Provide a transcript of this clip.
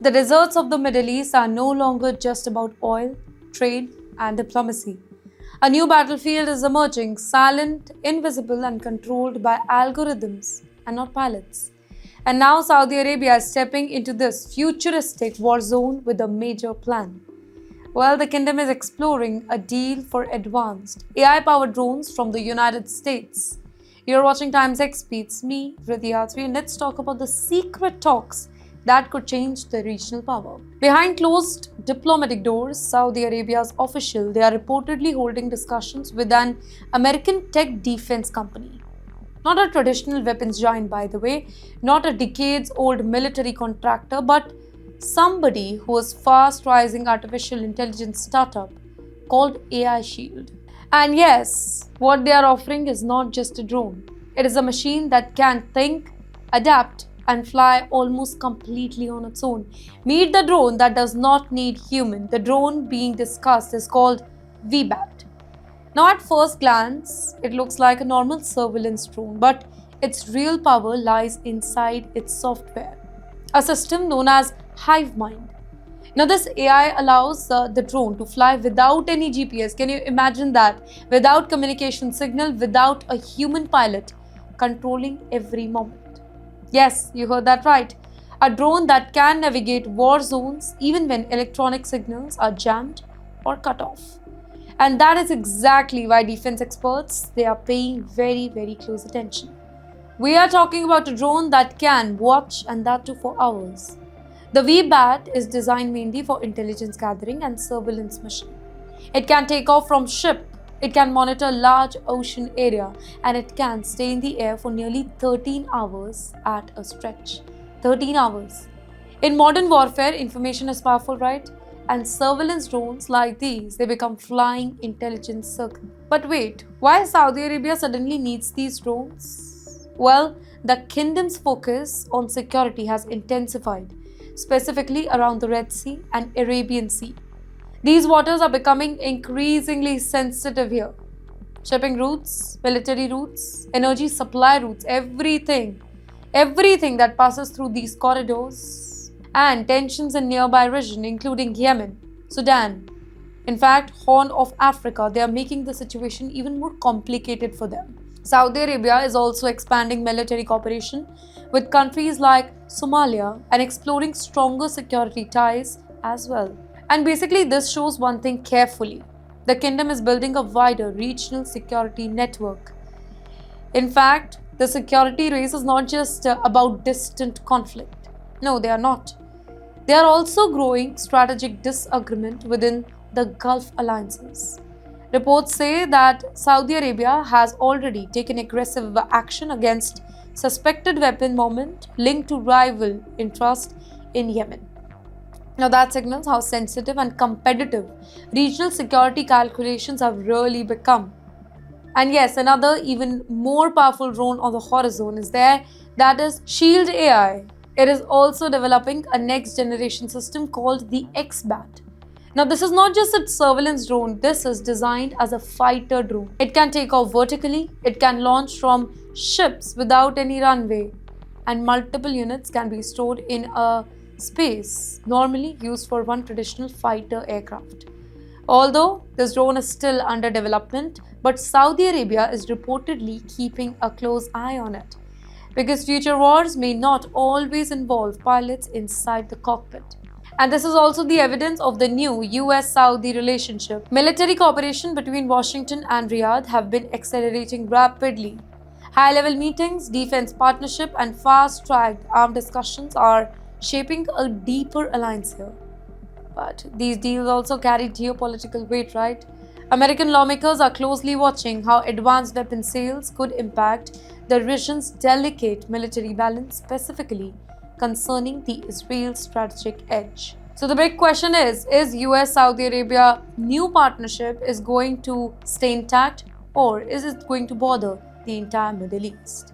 The deserts of the Middle East are no longer just about oil, trade, and diplomacy. A new battlefield is emerging, silent, invisible, and controlled by algorithms and not pilots. And now Saudi Arabia is stepping into this futuristic war zone with a major plan. Well, the kingdom is exploring a deal for advanced AI powered drones from the United States. You're watching Times XP. It's me, Vidya 3, and let's talk about the secret talks that could change the regional power. Behind closed diplomatic doors, Saudi Arabia's official, they are reportedly holding discussions with an American tech defense company. Not a traditional weapons giant, by the way, not a decades old military contractor, but somebody who is fast rising artificial intelligence startup called AI Shield. And yes, what they are offering is not just a drone. It is a machine that can think, adapt, and fly almost completely on its own. Meet the drone that does not need human. The drone being discussed is called VBAT. Now, at first glance, it looks like a normal surveillance drone, but its real power lies inside its software, a system known as HiveMind. Now, this AI allows the drone to fly without any GPS. Can you imagine that? Without communication signal, without a human pilot controlling every moment. Yes, you heard that right. A drone that can navigate war zones even when electronic signals are jammed or cut off. And that is exactly why defense experts, they are paying very close attention. We are talking about a drone that can watch, and that too for hours. The VBAT is designed mainly for intelligence gathering and surveillance mission. It can take off from ship, it can monitor large ocean area, and it can stay in the air for nearly 13 hours at a stretch. 13 hours. In modern warfare, information is powerful, right? And surveillance drones like these, they become flying intelligence circle. But wait, why Saudi Arabia suddenly needs these drones? Well, the kingdom's focus on security has intensified, specifically around the Red Sea and Arabian Sea. These waters are becoming increasingly sensitive here. Shipping routes, military routes, energy supply routes, everything that passes through these corridors, and tensions in nearby region including Yemen, Sudan, in fact Horn of Africa, they are making the situation even more complicated for them. Saudi Arabia is also expanding military cooperation with countries like Somalia and exploring stronger security ties as well. And basically, this shows one thing carefully. The kingdom is building a wider regional security network. In fact, the security race is not just about distant conflict. No, they are not. They are also growing strategic disagreement within the Gulf alliances. Reports say that Saudi Arabia has already taken aggressive action against suspected weapon movement linked to rival interest in Yemen. Now, that signals how sensitive and competitive regional security calculations have really become. And yes, another even more powerful drone on the horizon is there, that is Shield AI. It is also developing a next generation system called the XBAT. Now, this is not just a surveillance drone, this is designed as a fighter drone. It can take off vertically, it can launch from ships without any runway, and multiple units can be stored in a space normally used for one traditional fighter aircraft. Although this drone is still under development, but Saudi Arabia is reportedly keeping a close eye on it, because future wars may not always involve pilots inside the cockpit. And this is also the evidence of the new US-Saudi relationship. Military cooperation between Washington and Riyadh have been accelerating rapidly. High-level meetings, defense partnership, and fast-tracked armed discussions are shaping a deeper alliance here. But these deals also carry geopolitical weight, right? American lawmakers are closely watching how advanced weapon sales could impact the region's delicate military balance, specifically concerning the Israel strategic edge. So the big question is US-Saudi Arabia new partnership is going to stay intact, or is it going to bother the entire Middle East?